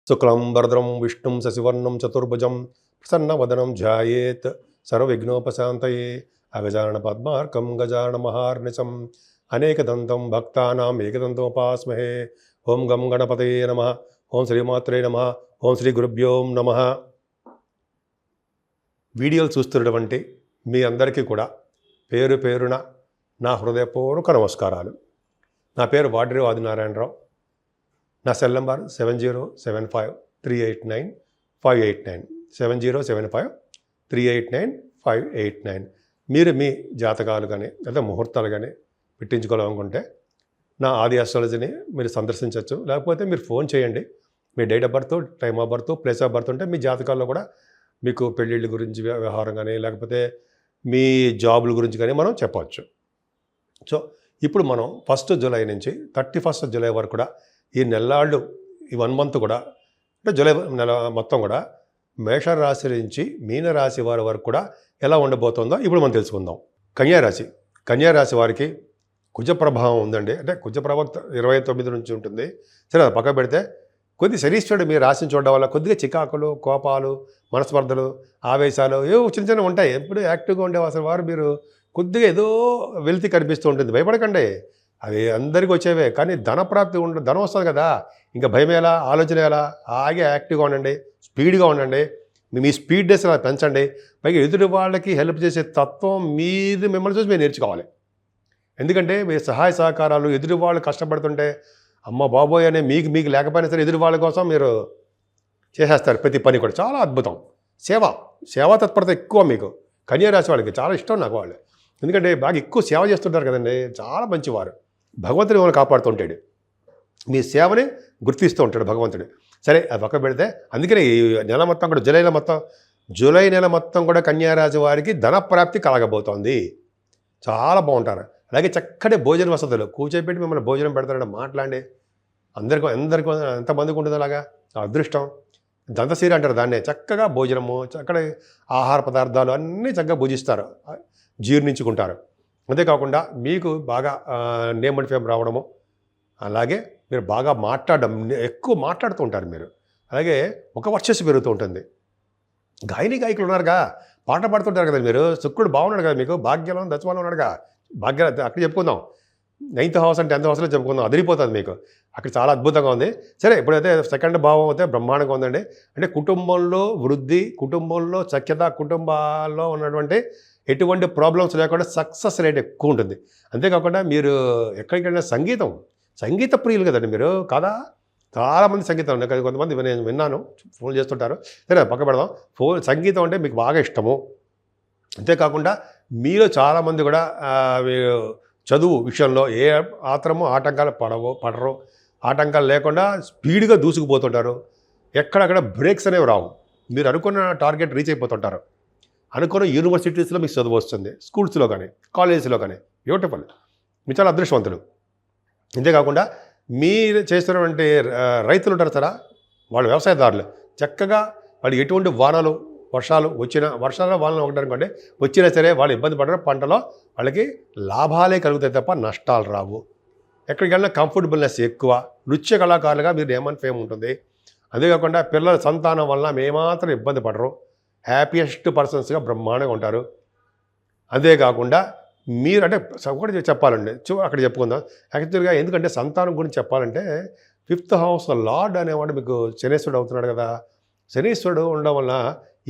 శుక్లం వరదరం విష్ణుం శశివర్ణం చతుర్భుజం ప్రసన్నవదనం ధ్యాయేత్ సర్వవిఘ్నోపశాంతయే అగజానన పద్మార్కం గజానన మహార్నిశం అనేకదంతం భక్తానాం ఏకదంతముపాస్మహే. ఓం గం గణపతయే నమః. ఓం శ్రీమాత్రే నమః. ఓం శ్రీ గురుభ్యో నమః. వీడియోలు చూస్తున్నటువంటి మీ అందరికీ కూడా పేరు పేరున నా హృదయపూర్వక నమస్కారాలు. నా పేరు వాడ్రి ఆదినారాయణరావు. నా సెల్ నంబర్ 7075389589 7075389589. మీరు మీ జాతకాలు కానీ లేదా ముహూర్తాలు కానీ పెట్టించుకోవాలనుకుంటే నా ఆది ఆస్ట్రాలజీని మీరు సందర్శించవచ్చు. లేకపోతే మీరు ఫోన్ చేయండి. మీ date of birth, time of birth, place of birth ఉంటే మీ జాతకాల్లో కూడా మీకు పెళ్ళిళ్ళ గురించి వ్యవహారం కానీ లేకపోతే మీ జాబుల గురించి కానీ మనం చెప్పవచ్చు. సో ఇప్పుడు మనం 1 జూలై నుంచి 31 జూలై వరకు కూడా ఈ నెల్లాళ్ళు ఈ 1 మంత్ కూడా అంటే జూలై నెల మొత్తం కూడా మేషరాశి నుంచి మీనరాశి వారి వరకు కూడా ఎలా ఉండబోతుందో ఇప్పుడు మనం తెలుసుకుందాం. కన్యారాశి వారికి కుజ ప్రభావం ఉందండి. అంటే కుజ ప్రభావం 29 నుంచి ఉంటుంది. సరే, అది పక్క పెడితే కొద్ది శనీశ్వరుడు మీ రాశిని చూడడం వల్ల కొద్దిగా చికాకులు, కోపాలు, మనస్పర్ధలు, ఆవేశాలు ఏవో చిన్న చిన్న ఉంటాయి. ఎప్పుడు యాక్టివ్గా ఉండే అసలు వారు మీరు కొద్దిగా ఏదో వెలితి కనిపిస్తూ ఉంటుంది. భయపడకండి, అవి అందరికీ వచ్చేవే. కానీ ధనప్రాప్తి ధనం వస్తుంది కదా, ఇంకా భయం ఎలా, ఆలోచన ఎలా, ఆగే యాక్టివ్గా ఉండండి, స్పీడ్గా ఉండండి. మీ స్పీడ్నెస్ అలా పెంచండి. పైగా ఎదుటి వాళ్ళకి హెల్ప్ చేసే తత్వం మీది మిమ్మల్ని చూసి మీరు నేర్చుకోవాలి. ఎందుకంటే మీ సహాయ సహకారాలు ఎదుటి వాళ్ళు కష్టపడుతుంటే అమ్మ బాబోయ్ అనే మీకు లేకపోయినా సరే ఎదుటి వాళ్ళ కోసం మీరు చేసేస్తారు ప్రతి పని కూడా. చాలా అద్భుతం. సేవా తత్పరత ఎక్కువ మీకు. కన్యారాశి వాళ్ళకి చాలా ఇష్టం నాకు వాళ్ళు. ఎందుకంటే బాగా ఎక్కువ సేవ చేస్తుంటారు కదండి, చాలా మంచివారు. భగవంతుడు మిమ్మల్ని కాపాడుతుంటాడు, మీ సేవని గుర్తిస్తూ ఉంటాడు భగవంతుడు. సరే, అది పక్క పెడితే అందుకనే ఈ నెల మొత్తం కూడా జూలై నెల మొత్తం కూడా కన్యారాశి వారికి ధనప్రాప్తి కలగబోతోంది. చాలా బాగుంటారు. అలాగే చక్కటి భోజన వసతులు కూర్చోబెట్టి మిమ్మల్ని భోజనం పెడతారంటే మాట్లాడి అందరికీ ఎంతమందికి ఉంటుంది అలాగా అదృష్టం. దంతశీర అంటారు దాన్నే. చక్కగా భోజనము, చక్కటి ఆహార పదార్థాలు అన్నీ చక్కగా భుజిస్తారు, జీర్ణించుకుంటారు. అంతేకాకుండా మీకు బాగా నేమ్ అండ్ ఫేమ్ రావడము, అలాగే మీరు బాగా మాట్లాడడం, ఎక్కువ మాట్లాడుతూ ఉంటారు మీరు. అలాగే ఒక వర్చస్సు పెరుగుతూ ఉంటుంది. గాయకులు ఉన్నారుగా, పాట పాడుతుంటారు కదా మీరు. శుక్రుడు బాగున్నాడు కదా మీకు, భాగ్యం దశమానం ఉన్నాడుగా. భాగ్యాలు అక్కడ చెప్పుకుందాం. 9th హౌస్ అంటే 10th హౌస్లో చెప్పుకుందాం, అదిరిపోతుంది మీకు. అక్కడ చాలా అద్భుతంగా ఉంది. సరే, ఇప్పుడైతే 2nd భావం అయితే బ్రహ్మాండంగా ఉందండి. అంటే కుటుంబంలో వృద్ధి, కుటుంబంలో సఖ్యత, కుటుంబాల్లో ఉన్నటువంటి ఎటువంటి ప్రాబ్లమ్స్ లేకుండా సక్సెస్ రేట్ ఎక్కువ ఉంటుంది. అంతేకాకుండా మీరు ఎక్కడికైనా సంగీత ప్రియులు కదండి మీరు, కదా. చాలామంది సంగీతం ఉంది, కొంతమంది నేను విన్నాను, ఫోన్ చేస్తుంటారు. సరే, పక్క పెడదాం. సంగీతం అంటే మీకు బాగా ఇష్టము. అంతేకాకుండా మీలో చాలామంది కూడా చదువు విషయంలో ఏ ఆత్రమో ఆటంకాలు పడరు. ఆటంకాలు లేకుండా స్పీడ్గా దూసుకుపోతుంటారు. ఎక్కడక్కడ బ్రేక్స్ అనేవి రావు. మీరు అనుకున్న టార్గెట్ రీచ్ అయిపోతుంటారు. అనుకున్న యూనివర్సిటీస్లో మీకు చదువు వస్తుంది, స్కూల్స్లో కానీ కాలేజెస్లో కానీ. బ్యూటిఫుల్, మీరు చాలా అదృష్టవంతులు. అంతేకాకుండా మీరు చేస్తున్నటువంటి రైతులు ఉంటారు సరే, వాళ్ళు వ్యవసాయదారులు. చక్కగా వాళ్ళు ఎటువంటి వర్షాలు వానలు ఒకటనుకోండి వచ్చినా సరే వాళ్ళు ఇబ్బంది పడరు. పంటలో వాళ్ళకి లాభాలే కలుగుతాయి తప్ప నష్టాలు రావు. ఎక్కడికి వెళ్ళినా కంఫర్టబుల్నెస్ ఎక్కువ. నృత్య కళాకారులుగా మీరు నేమ్ అండ్ ఫేమ్ ఉంటుంది. అంతేకాకుండా పిల్లల సంతానం వల్ల ఏమాత్రం ఇబ్బంది పడరు. హ్యాపీయెస్ట్ పర్సన్స్గా బ్రహ్మాండంగా ఉంటారు. అంతేకాకుండా మీరు అంటే ఒకటి చెప్పాలండి, అక్కడ చెప్పుకుందాం యాక్చువల్గా. ఎందుకంటే సంతానం గురించి చెప్పాలంటే 5th హౌస్ లార్డ్ అనేవాడు మీకు శనీశ్వరుడు అవుతున్నాడు కదా. శనీశ్వరుడు ఉండడం వల్ల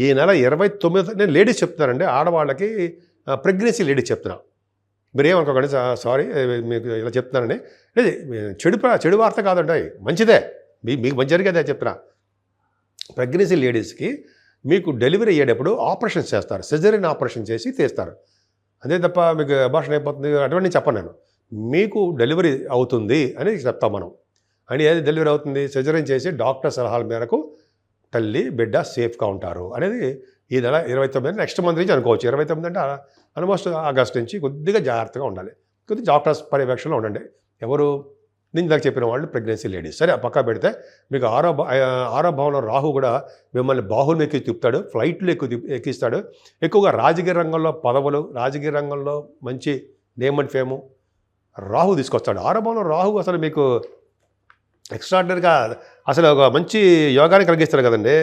ఈ నెల 29 నేను లేడీస్ చెప్తున్నానండి, ఆడవాళ్ళకి ప్రెగ్నెన్సీ లేడీస్ చెప్తున్నా. మీరేమనుకోకండి, సారీ మీకు ఇలా చెప్తున్నానండి. చెడు వార్త కాదండి, మంచిదే, మీకు మంచి జరిగేదే చెప్తున్నా. ప్రెగ్నెన్సీ లేడీస్కి మీకు డెలివరీ అయ్యేటప్పుడు ఆపరేషన్స్ చేస్తారు, సిజేరియన్ ఆపరేషన్ చేసి తీస్తారు. అదే తప్ప మీకు అబార్షన్ అయిపోతుంది అటువంటి చెప్పను నేను. మీకు డెలివరీ అవుతుంది అని చెప్తాం మనం. అని ఏది డెలివరీ అవుతుంది, సిజేరియన్ చేసి డాక్టర్ సలహాల మేరకు తల్లి బిడ్డ సేఫ్గా ఉంటారు అనేది ఈ నెల 29 నెక్స్ట్ మంత్ నుంచి అనుకోవచ్చు. 29 అంటే ఆల్మోస్ట్ ఆగస్ట్ నుంచి కొద్దిగా జాగ్రత్తగా ఉండాలి. కొద్దిగా డాక్టర్స్ పర్యవేక్షణలో ఉండండి. ఎవరు నేను దాకా చెప్పిన వాళ్ళు ప్రెగ్నెన్సీ లేడీస్. సరే, పక్కా పెడితే మీకు ఆరో భావంలో రాహు కూడా మిమ్మల్ని బాహువులు ఎక్కి తిప్పుతాడు, ఫ్లైట్లు ఎక్కిస్తాడు. ఎక్కువగా రాజకీయ రంగంలో పదవులు, రాజకీయ రంగంలో మంచి నేమ్ అండ్ ఫేము రాహు తీసుకొస్తాడు. 6వ భావంలో రాహు అసలు మీకు ఎక్స్ట్రాడినరీగా అసలు ఒక మంచి యోగాన్ని కలిగిస్తారు కదండి.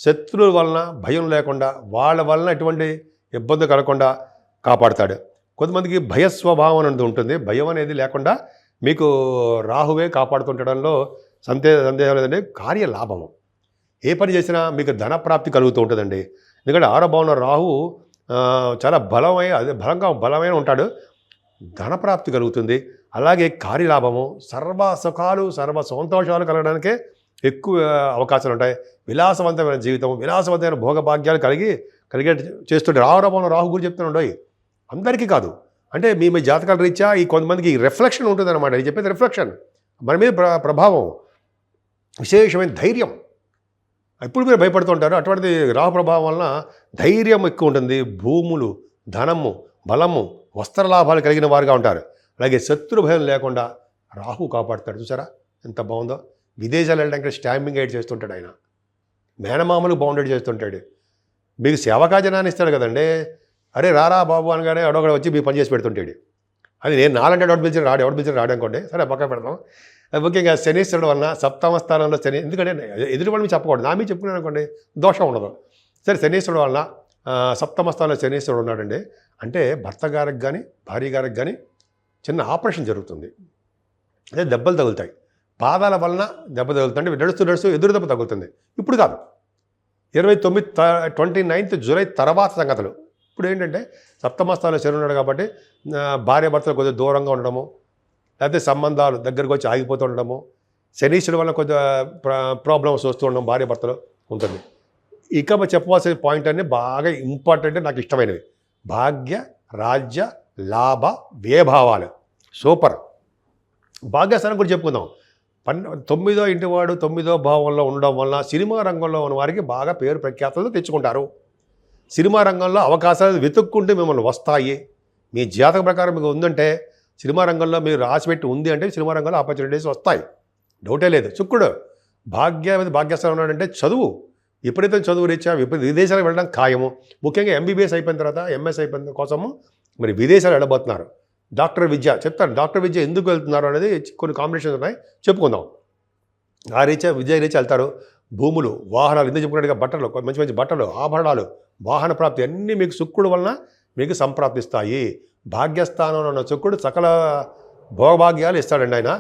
శత్రువుల వలన భయం లేకుండా, వాళ్ళ వలన ఎటువంటి ఇబ్బంది కలగకుండా కాపాడుతాడు. కొంతమందికి భయ స్వభావం అనేది ఉంటుంది. భయం అనేది లేకుండా మీకు రాహువే కాపాడుతుండడంలో సందేహం లేదండి. కార్యలాభము, ఏ పని చేసినా మీకు ధనప్రాప్తి కలుగుతూ ఉంటుందండి. ఎందుకంటే 6వ భావంలో రాహు చాలా బలమైన ఉంటాడు. ధనప్రాప్తి కలుగుతుంది. అలాగే కార్యలాభము, సర్వ సుఖాలు, సర్వ సంతోషాలు కలగడానికే ఎక్కువ అవకాశాలు ఉంటాయి. విలాసవంతమైన జీవితం, విలాసవంతమైన భోగభాగ్యాలు కలిగే చేస్తుంటారు. 6వ భావంలో రాహు గురించి చెప్తున్నాడు. అందరికీ కాదు, అంటే మీ జాతకాల రీత్యా ఈ కొంతమందికి రిఫ్లెక్షన్ ఉంటుంది అనమాట. ఇది చెప్పేది రిఫ్లెక్షన్, మన మీద ప్రభావం, విశేషమైన ధైర్యం. ఇప్పుడు మీరు భయపడుతుంటారు. అటువంటిది రాహు ప్రభావం వలన ధైర్యం ఎక్కువ ఉంటుంది. భూములు, ధనము, బలము, వస్త్ర లాభాలు కలిగిన వారుగా ఉంటారు. అలాగే శత్రు భయం లేకుండా రాహు కాపాడుతాడు. చూసారా ఎంత బాగుందో. విదేశాలు వెళ్ళడానికి స్టాంపింగ్ ఎయిడ్ చేస్తుంటాడు ఆయన. మేనమామలు బౌండెడ్ చేస్తుంటాడు. మీకు సేవకాజనాన్ని ఇస్తాడు కదండి. అరే రారా బాబు అనగానే ఎవడొకడ వచ్చి మీ పని చేసి పెడుతుంటాడు. అది నేను నాలంటే ఎవడు పిలిచిన రాడు అనుకోండి, సరే పక్కన పెడతాం. ముఖ్యంగా శనీశ్వరుడు వలన సప్తమ స్థానంలో శని, ఎందుకంటే ఎదుటి వాళ్ళు మీకు చెప్పకూడదు, నా మీద చెప్పుకున్నాను అనుకోండి దోషం ఉండదు. సరే శనీశ్వరుడు వలన సప్తమ స్థానంలో శనీశ్వరుడు ఉన్నాడండి. అంటే భర్త గారికి కానీ భార్య గారికి కానీ చిన్న ఆపరేషన్ జరుగుతుంది. అదే దెబ్బలు తగులుతాయి. పాదాల వలన దెబ్బ తగులుతుంది. నడుస్తూ ఎదురు దెబ్బ తగులుతుంది. ఇప్పుడు కాదు, 29th జూలై తర్వాత సంగతులు. ఇప్పుడు ఏంటంటే సప్తమ స్థానంలో శని ఉన్నాడు కాబట్టి భార్య భర్తలు కొద్దిగా దూరంగా ఉండడము, లేకపోతే సంబంధాలు దగ్గరకు వచ్చి ఆగిపోతూ ఉండడము, శనీశ్వరుడు వల్ల కొద్దిగా ప్రాబ్లమ్స్ వస్తూ ఉండడం భార్య భర్తలు ఉంటుంది. ఇక చెప్పవలసిన పాయింట్ అన్నీ బాగా ఇంపార్టెంట్, నాకు ఇష్టమైనవి. భాగ్య, రాజ్య, లాభ, వ్యయభావాలు సూపర్. భాగ్యస్థానం కూడా చెప్పుకుందాం. 9వ ఇంటివాడు 9వ భావంలో ఉండడం వలన సినిమా రంగంలో ఉన్న వారికి బాగా పేరు ప్రఖ్యాతులు తెచ్చుకుంటారు. సినిమా రంగంలో అవకాశాలు వెతుక్కుంటూ మిమ్మల్ని వస్తాయి. మీ జాతక ప్రకారం మీకు ఉందంటే, సినిమా రంగంలో మీరు రాసిపెట్టి ఉంది అంటే సినిమా రంగంలో ఆపర్చునిటీస్ వస్తాయి, డౌటే లేదు. శుక్రుడు భాగ్యస్థానం ఉన్నాడంటే చదువు, విపరీతం చదువు రీత్యా విదేశాలకు వెళ్ళడం ఖాయము. ముఖ్యంగా ఎంబీబీఎస్ అయిపోయిన తర్వాత ఎంఎస్ అయిపోయిన కోసము మరి విదేశాలు వెళ్ళబోతున్నారు. డాక్టర్ విద్య చెప్తాను. డాక్టర్ విద్య ఎందుకు వెళ్తున్నారు అనేది కొన్ని కాంబినేషన్స్ ఉన్నాయి, చెప్పుకుందాం. ఆ విద్య రీత్యా వెళ్తారు. భూములు, వాహనాలు, ఎందుకు చెప్పుకున్నట్టుగా బట్టలు, మంచి మంచి బట్టలు, ఆభరణాలు, వాహన ప్రాప్తి అన్నీ మీకు శుక్రుడు వలన మీకు సంప్రాప్తిస్తాయి. భాగ్యస్థానంలో ఉన్న శుక్రుడు సకల భోగభాగ్యాలు ఇస్తాడండి ఆయన.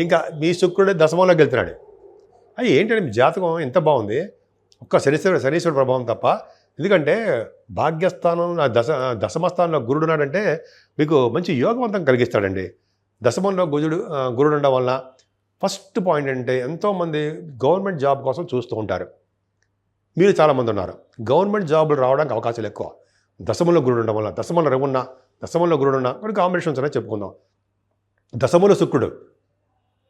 ఇంకా మీ శుక్రుడే దశమంలోకి వెళ్తున్నాడు. అది ఏంటంటే మీ జాతకం ఎంత బాగుంది, ఒక్క శనీశ్వరుడు ప్రభావం తప్ప. ఎందుకంటే భాగ్యస్థానం దశమస్థానంలో గురుడు ఉన్నాడంటే మీకు మంచి యోగవంతం కలిగిస్తాడండి. దశమంలో గురుడు ఉండడం వలన ఫస్ట్ పాయింట్ అంటే ఎంతోమంది గవర్నమెంట్ జాబ్ కోసం చూస్తూ ఉంటారు. మీరు చాలామంది ఉన్నారు. గవర్నమెంట్ జాబులు రావడానికి అవకాశాలు ఎక్కువ దశమంలో గురుడు ఉండడం వల్ల. దశమంలో గురుడు ఉన్న కొన్ని కాంబినేషన్స్ అనేది చెప్పుకుందాం. దశమంలో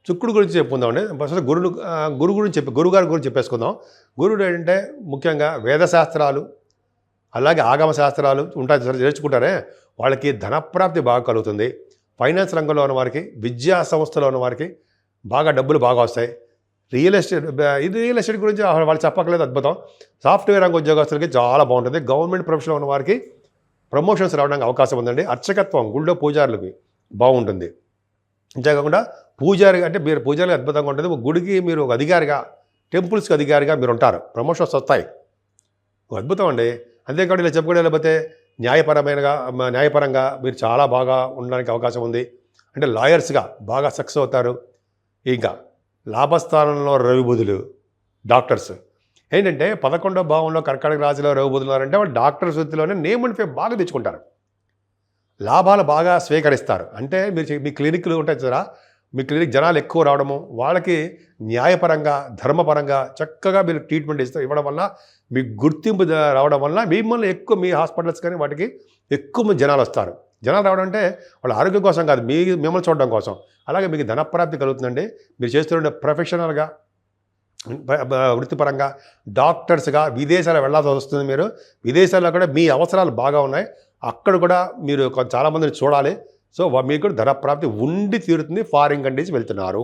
శుక్రుడు గురించి చెప్పుకుందాం అండి. ఫస్ట్ గురువు గురించి గురుగారి గురించి చెప్పేసుకుందాం. గురుడు ఏంటంటే ముఖ్యంగా వేదశాస్త్రాలు, అలాగే ఆగమ శాస్త్రాలు ఉంటాయి, నేర్చుకుంటారే వాళ్ళకి ధనప్రాప్తి బాగా కలుగుతుంది. ఫైనాన్స్ రంగంలో ఉన్న వారికి, విద్యా సంస్థలో ఉన్న వారికి డబ్బులు బాగా వస్తాయి. రియల్ ఎస్టేట్ గురించి వాళ్ళు చెప్పక్కలేదు, అద్భుతం. సాఫ్ట్వేర్ రంగ ఉద్యోగస్తులకి చాలా బాగుంటుంది. గవర్నమెంట్ ప్రొఫెషన్లో ఉన్న వారికి ప్రమోషన్స్ రావడానికి అవకాశం ఉందండి. అర్చకత్వం, గుళ్ళో పూజారులకి బాగుంటుంది. అంతేకాకుండా మీరు పూజారి అద్భుతంగా ఉంటుంది. గుడికి మీరు ఒక అధికారిగా, టెంపుల్స్కి అధికారిగా మీరు ఉంటారు, ప్రమోషన్స్ వస్తాయి, అద్భుతం అండి. అంతేకాకుండా ఇలా చెప్పుకోవడం లేకపోతే న్యాయపరంగా మీరు చాలా బాగా ఉండడానికి అవకాశం ఉంది. అంటే లాయర్స్గా బాగా సక్సెస్ అవుతారు. ఇంకా లాభస్థానంలో రవి బుధులు, డాక్టర్స్ ఏంటంటే 11వ భావంలో కర్కాటక రాశిలో రవి బుధులు అంటే వాళ్ళు డాక్టర్స్ వృత్తిలోనే నేమ్ అండ్ ఫేమ్ బాగా తెచ్చుకుంటారు, లాభాలు బాగా స్వీకరిస్తారు. అంటే మీ క్లినిక్లు ఉంటాయి కదా, మీ క్లినిక్ జనాలు ఎక్కువ రావడము, వాళ్ళకి న్యాయపరంగా, ధర్మపరంగా చక్కగా మీరు ట్రీట్మెంట్ ఇవ్వడం వల్ల మీకు గుర్తింపు రావడం వల్ల మిమ్మల్ని ఎక్కువ మీ హాస్పిటల్స్ కానీ వాటికి ఎక్కువ జనాలు వస్తారు. జనాలు రావడం అంటే వాళ్ళ ఆరోగ్యం కోసం కాదు, మిమ్మల్ని చూడడం కోసం. అలాగే మీకు ధనప్రాప్తి కలుగుతుందండి. మీరు చేస్తున్న ప్రొఫెషనల్గా, వృత్తిపరంగా, డాక్టర్స్గా విదేశాలు వెళ్ళాల్సి వస్తుంది. మీరు విదేశాల్లో కూడా మీ అవసరాలు బాగా ఉన్నాయి, అక్కడ కూడా మీరు చాలామందిని చూడాలి. సో మీకు కూడా ధనప్రాప్తి ఉండి తీరుతుంది. ఫారిన్ కంట్రీస్ వెళ్తున్నారు,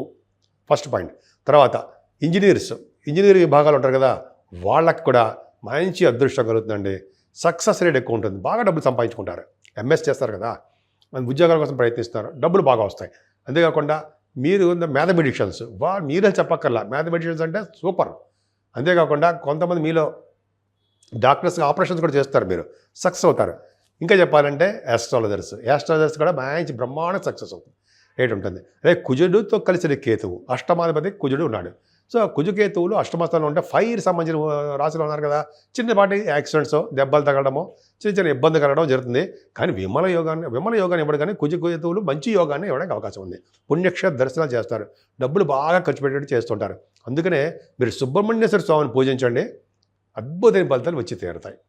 ఫస్ట్ పాయింట్. తర్వాత ఇంజనీరింగ్ విభాగాలు ఉంటారు కదా, వాళ్ళకి కూడా మంచి అదృష్టం కలుగుతుందండి. సక్సెస్ రేట్ ఎక్కువ ఉంటుంది, బాగా డబ్బులు సంపాదించుకుంటారు. ఎంఎస్ చేస్తారు కదా, ఉద్యోగాల కోసం ప్రయత్నిస్తున్నారు, డబ్బులు బాగా వస్తాయి. అంతేకాకుండా మీరు మ్యాథమెటిషియన్స్ మీరే చెప్పక్కర్లా, మ్యాథమెటిషియన్స్ అంటే సూపర్. అంతేకాకుండా కొంతమంది మీలో డాక్టర్స్గా ఆపరేషన్స్ కూడా చేస్తారు, మీరు సక్సెస్ అవుతారు. ఇంకా చెప్పాలంటే యాస్ట్రాలజర్స్ కూడా మంచి బ్రహ్మాండ సక్సెస్ అవుతుంది, రేట్ ఉంటుంది. అదే కుజుడితో కలిసిన కేతువు, అష్టమాధిపతి కుజుడు ఉన్నాడు. సో కుజుకేతువులు అష్టమస్థానంలో ఉంటే ఫైర్ సంబంధించిన రాశిలో ఉన్నారు కదా, చిన్నపాటి యాక్సిడెంట్స్, దెబ్బలు తగలడము, చిన్న చిన్న ఇబ్బంది కలగడం జరుగుతుంది. కానీ విమల యోగాన్ని ఇవ్వడు, కానీ కుజకేతువులు మంచి యోగాన్ని ఇవ్వడానికి అవకాశం ఉంది. పుణ్యక్షేత్ర దర్శనాలు చేస్తారు, డబ్బులు బాగా ఖర్చు పెట్టేట్టు చేస్తుంటారు. అందుకనే మీరు సుబ్రహ్మణ్యేశ్వర స్వామిని పూజించండి, అద్భుతమైన ఫలితాలు వచ్చి తీరుతాయి.